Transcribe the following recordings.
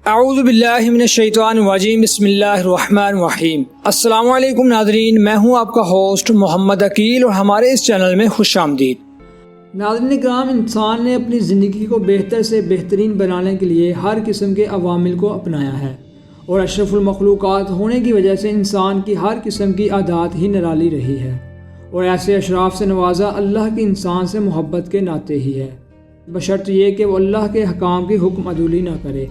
اعوذ باللہ من الشیطان الرجیم بسم اللہ الرحمن الرحیم۔ السلام علیکم ناظرین، میں ہوں آپ کا ہوسٹ محمد عقیل اور ہمارے اس چینل میں خوش آمدید۔ ناظرین کرام، انسان نے اپنی زندگی کو بہتر سے بہترین بنانے کے لیے ہر قسم کے عوامل کو اپنایا ہے، اور اشرف المخلوقات ہونے کی وجہ سے انسان کی ہر قسم کی عادات ہی نرالی رہی ہے، اور ایسے اشراف سے نوازا اللہ کی انسان سے محبت کے ناطے ہی ہے، بشرط یہ کہ وہ اللہ کے حکام کی حکم عدولی نہ کرے۔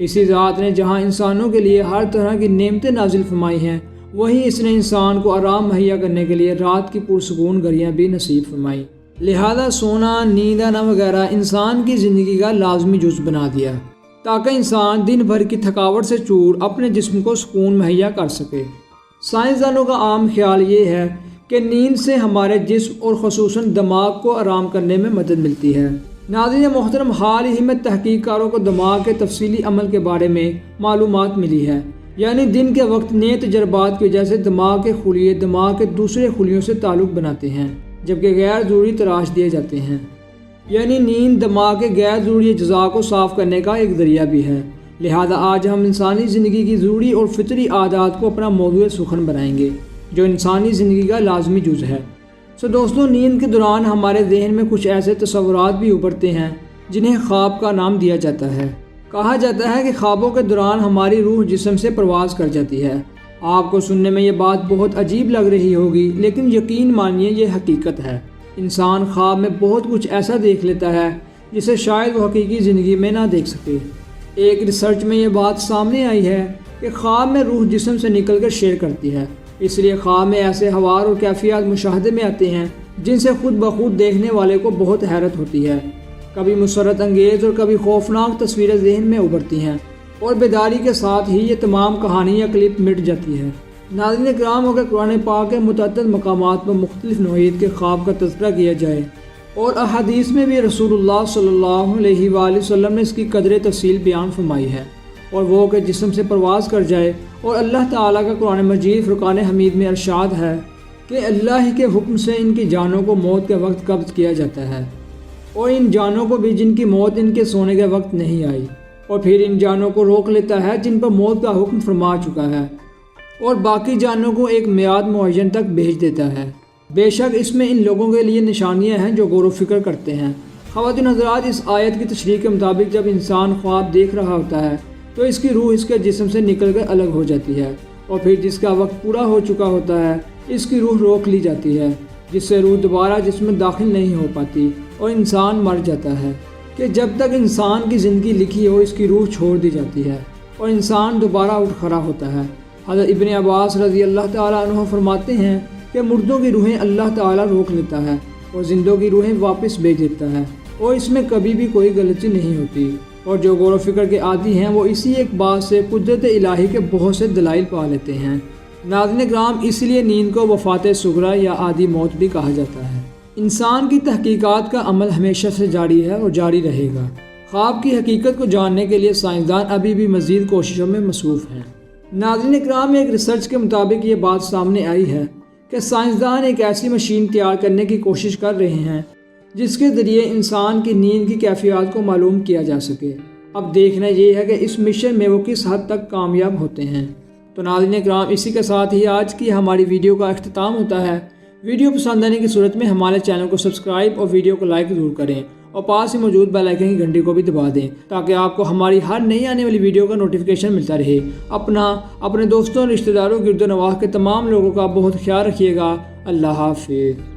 اسی ذات نے جہاں انسانوں کے لیے ہر طرح کی نعمتیں نازل فرمائی ہیں، وہیں اس نے انسان کو آرام مہیا کرنے کے لیے رات کی پرسکون گھڑیاں بھی نصیب فرمائی، لہذا سونا، نیند آنا وغیرہ انسان کی زندگی کا لازمی جز بنا دیا تاکہ انسان دن بھر کی تھکاوٹ سے چور اپنے جسم کو سکون مہیا کر سکے۔ سائنسدانوں کا عام خیال یہ ہے کہ نیند سے ہمارے جسم اور خصوصاً دماغ کو آرام کرنے میں مدد ملتی ہے۔ ناظرین محترم، حال ہی میں تحقیق کاروں کو دماغ کے تفصیلی عمل کے بارے میں معلومات ملی ہے، یعنی دن کے وقت نئے تجربات کی وجہ سے دماغ کے خلیے دماغ کے دوسرے خلیوں سے تعلق بناتے ہیں، جبکہ غیر ضروری تراش دیے جاتے ہیں، یعنی نیند دماغ کے غیر ضروری اجزاء کو صاف کرنے کا ایک ذریعہ بھی ہے۔ لہذا آج ہم انسانی زندگی کی ضروری اور فطری عادات کو اپنا موضوع سخن بنائیں گے، جو انسانی زندگی کا لازمی جز ہے۔ دوستوں، نیند کے دوران ہمارے ذہن میں کچھ ایسے تصورات بھی ابھرتے ہیں جنہیں خواب کا نام دیا جاتا ہے۔ کہا جاتا ہے کہ خوابوں کے دوران ہماری روح جسم سے پرواز کر جاتی ہے۔ آپ کو سننے میں یہ بات بہت عجیب لگ رہی ہوگی، لیکن یقین مانیے یہ حقیقت ہے۔ انسان خواب میں بہت کچھ ایسا دیکھ لیتا ہے جسے شاید وہ حقیقی زندگی میں نہ دیکھ سکے۔ ایک ریسرچ میں یہ بات سامنے آئی ہے کہ خواب میں روح جسم سے نکل کر شیئر کرتی ہے، اس لیے خواب میں ایسے حوار اور کیفیات مشاہدے میں آتے ہیں جن سے خود بخود دیکھنے والے کو بہت حیرت ہوتی ہے۔ کبھی مسرت انگیز اور کبھی خوفناک تصویریں ذہن میں ابھرتی ہیں، اور بیداری کے ساتھ ہی یہ تمام کہانی یا کلپ مٹ جاتی ہے۔ ناظرین کرام، اگر قرآن پاک کے متعدد مقامات پر مختلف نوعیت کے خواب کا تذکرہ کیا جائے اور احادیث میں بھی رسول اللہ صلی اللہ علیہ وآلہ وسلم نے اس کی قدر تفصیل بیان فرمائی ہے، اور وہ کہ جسم سے پرواز کر جائے، اور اللہ تعالیٰ کا قرآن مجید فرقان حمید میں ارشاد ہے کہ اللہ ہی کے حکم سے ان کی جانوں کو موت کے وقت قبض کیا جاتا ہے، اور ان جانوں کو بھی جن کی موت ان کے سونے کے وقت نہیں آئی، اور پھر ان جانوں کو روک لیتا ہے جن پر موت کا حکم فرما چکا ہے، اور باقی جانوں کو ایک میعاد معین تک بھیج دیتا ہے۔ بے شک اس میں ان لوگوں کے لیے نشانیاں ہیں جو غور و فکر کرتے ہیں۔ خواتین حضرات، اس آیت کی تشریح کے مطابق جب انسان خواب دیکھ رہا ہوتا ہے تو اس کی روح اس کے جسم سے نکل کر الگ ہو جاتی ہے، اور پھر جس کا وقت پورا ہو چکا ہوتا ہے اس کی روح روک لی جاتی ہے، جس سے روح دوبارہ جسم میں داخل نہیں ہو پاتی اور انسان مر جاتا ہے کہ جب تک انسان کی زندگی لکھی ہو اس کی روح چھوڑ دی جاتی ہے اور انسان دوبارہ اٹھ کھڑا ہوتا ہے۔ حضرت ابن عباس رضی اللہ تعالیٰ عنہ فرماتے ہیں کہ مردوں کی روحیں اللہ تعالیٰ روک لیتا ہے اور زندوں کی روحیں واپس بھیج دیتا ہے، اور اس میں کبھی بھی کوئی غلطی نہیں ہوتی، اور جو غور و فکر کے عادی ہیں وہ اسی ایک بات سے قدرت الہی کے بہت سے دلائل پا لیتے ہیں۔ ناظرین کرام، اس لیے نیند کو وفات صغری یا عادی موت بھی کہا جاتا ہے۔ انسان کی تحقیقات کا عمل ہمیشہ سے جاری ہے اور جاری رہے گا۔ خواب کی حقیقت کو جاننے کے لیے سائنسدان ابھی بھی مزید کوششوں میں مصروف ہیں۔ ناظرین کرام، ایک ریسرچ کے مطابق یہ بات سامنے آئی ہے کہ سائنسدان ایک ایسی مشین تیار کرنے کی کوشش کر رہے ہیں جس کے ذریعے انسان کی نیند کی کیفیات کو معلوم کیا جا سکے۔ اب دیکھنا یہ ہے کہ اس مشن میں وہ کس حد تک کامیاب ہوتے ہیں۔ تو ناظرین کرام، اسی کے ساتھ ہی آج کی ہماری ویڈیو کا اختتام ہوتا ہے۔ ویڈیو پسند آنے کی صورت میں ہمارے چینل کو سبسکرائب اور ویڈیو کو لائک ضرور کریں، اور پاس ہی موجود بیل آئیکن کی گھنٹی کو بھی دبا دیں تاکہ آپ کو ہماری ہر نئی آنے والی ویڈیو کا نوٹیفیکیشن ملتا رہے۔ اپنے دوستوں اور رشتہ داروں، گرد و نواح کے تمام لوگوں کا بہت خیال رکھیے گا۔ اللہ حافظ۔